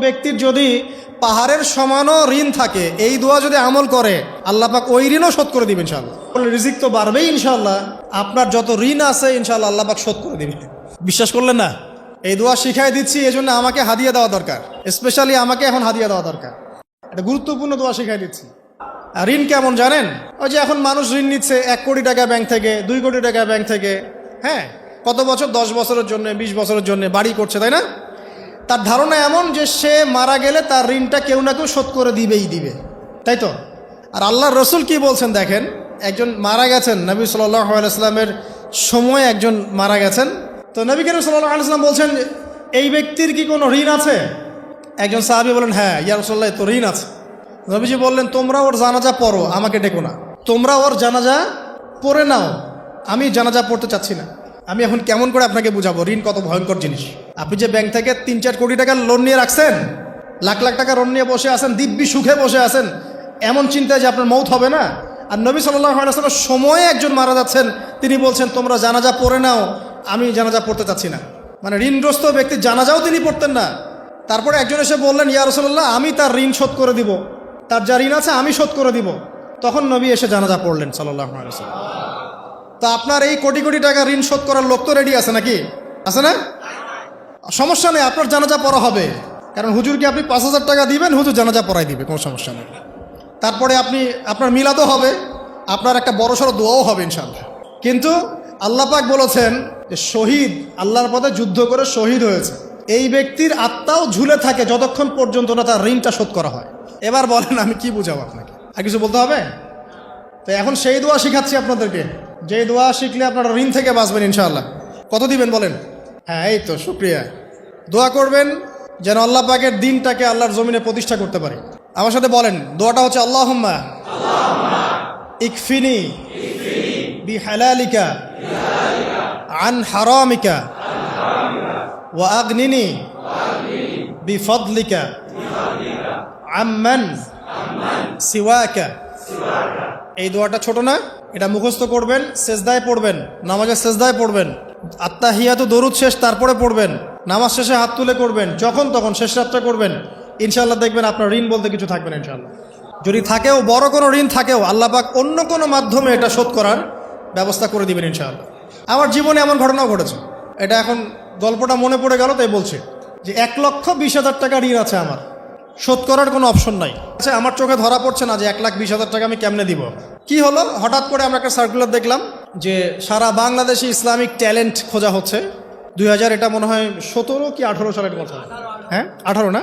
ব্যক্তির যদি পাহাড়ের সমানও ঋণ থাকে, এই দোয়া যদি আমল করে আল্লাহ পাক ওই ঋণও শোধ করে দিবেন ইনশাআল্লাহ। রিজিক তো বাড়বেই ইনশাআল্লাহ, আপনার যত ঋণ আছে ইনশাআল্লাহ আল্লাহ পাক শোধ করে দিবেন। বিশ্বাস করলেন না? এই দোয়া শিখাই দিচ্ছি, এই জন্য আমাকে হাদিয়া দেওয়া দরকার, স্পেশালি আমাকে এখন হাদিয়া দেওয়া দরকার। এটা গুরুত্বপূর্ণ দোয়া শিখাই দিচ্ছি। আর ঋণ কেমন জানেন? ওই যে এখন মানুষ ঋণ নিচ্ছে 1 কোটি টাকা ব্যাংক থেকে, 2 কোটি টাকা ব্যাংক থেকে, হ্যাঁ, কত বছর, 10 বছরের জন্য, 20 বছরের জন্য বাড়ি করছে, তাই না? তার ধারণা এমন যে সে মারা গেলে তার ঋণটা কেউ না কেউ শোধ করে দিবে, তাই তো? আর আল্লাহর রসুল কি বলছেন দেখেন, একজন মারা গেছেন, নবী সাল্লাল্লাহু আলাইহি ওয়াসাল্লামের সময় একজন মারা গেছেন। তো নবী করিম সাল্লাল্লাহু আলাইহি ওয়াসাল্লাম বলছেন, এই ব্যক্তির কি কোনো ঋণ আছে? একজন সাহাবী বলেন, হ্যাঁ ইয়া রাসূলুল্লাহ, তো ঋণ আছে। নবীজি বললেন, তোমরা ওর জানাজা পড়ো, আমাকে ডেকো না। তোমরা ওর জানাজা পড়ে নাও, আমি জানাজা পড়তে চাচ্ছি না। আমি এখন কেমন করে আপনাকে বুঝাবো ঋণ কত ভয়ঙ্কর জিনিস। আপনি যে ব্যাংক থেকে 3-4 কোটি টাকার লোন নিয়ে রাখছেন, লাখ লাখ টাকা লোন নিয়ে বসে আছেন, দিব্যি সুখে বসে আছেন, এমন চিন্তায় যে আপনার মৌত হবে না। আর নবী সাল্লাল্লাহু আলাইহি ওয়াসাল্লামের সময়ে একজন মারা যাচ্ছেন, তিনি বলছেন তোমরা জানাজা পড়ে নাও, আমি জানাজা পড়তে চাচ্ছি না। মানে ঋণগ্রস্ত ব্যক্তির জানাজাও তিনি পড়তেন না। তারপরে একজন এসে বললেন, ইয়া রাসূলুল্লাহ, আমি তার ঋণ শোধ করে দিব, তার যা ঋণ আছে আমি শোধ করে দিব। তখন নবী এসে জানাজা পড়লেন সাল্লাল্লাহু আলাইহি ওয়াসাল্লাম। তা আপনার এই কোটি কোটি টাকা ঋণ শোধ করার লোক তো রেডি আছে নাকি? আছে না? সমস্যা নেই, আপনার জানাজা পড়া হবে। কারণ হুজুরকে আপনি 5,000 টাকা দিবেন, হুজুর জানাজা পড়াই দিবে, কোনো সমস্যা নেই। তারপরে আপনার মিলাদও হবে, আপনার একটা বড়সড় দোয়াও হবে ইনশাআল্লাহ। কিন্তু আল্লাহ পাক বলেছেন যে শহীদ, আল্লাহর পথে যুদ্ধ করে শহীদ হয়েছে, এই ব্যক্তির আত্মাও ঝুলে থাকে যতক্ষণ পর্যন্ত না তার ঋণটা শোধ করা হয়। এবার বলেন আমি কি বুঝাবো আপনাকে? আর কিছু বলতে হবে? তো এখন সেই দোয়া শিখাচ্ছি আপনাদেরকে, যে দোয়া শিখলে আপনারা ঋণ থেকে বাঁচবেন ইনশাআল্লাহ। কত দিবেন বলেন? হ্যাঁ, এই তো, শুকরিয়া। দোয়া করবেন যেন আল্লাহ পাকের দিনটাকে আল্লাহর জমিনে প্রতিষ্ঠা করতে পারি। আমার সাথে বলেন, দোয়াটা হচ্ছে আল্লাহুম্মা ইকফিনি বিহালালিকা আন হারামিকা ওয়া আগনিনি বিফদলিকা আম্মান সিওয়াকা। এই দোয়াটা ছোট না, এটা মুখস্থ করবেন, সেজদায় পড়বেন, নামাজের সেজদায় পড়বেন, আত্তাহিয়াতু দরুদ শেষ তারপরে পড়বেন, নামাজ শেষে হাত তুলে করবেন, যখন তখন শেষ রাতটা করবেন। ইনশাআল্লাহ দেখবেন আপনার ঋণ বলতে কিছু থাকবে না ইনশাআল্লাহ। যদি থাকেও, বড় কোনো ঋণ থাকেও, আল্লাহ পাক অন্য কোনো মাধ্যমে এটা শোধ করার ব্যবস্থা করে দিবেন ইনশাআল্লাহ। আমার জীবনে এমন ঘটনাও ঘটেছে, এটা এখন গল্পটা মনে পড়ে গেল তাই বলছি, যে 1,20,000 টাকা ঋণ আছে আমার, শোধ করার কোনো অপশন নাই। আচ্ছা, আমার চোখে ধরা পড়ছে না যে 1,20,000 টাকা আমি কেমনে দিব। কি হলো, হঠাৎ করে আমরা একটা সার্কুলার দেখলাম যে সারা বাংলাদেশে ইসলামিক ট্যালেন্ট খোঁজা হচ্ছে। 2000, এটা মনে হয় 17 কি 18 সালের কথা, হ্যাঁ 18 না?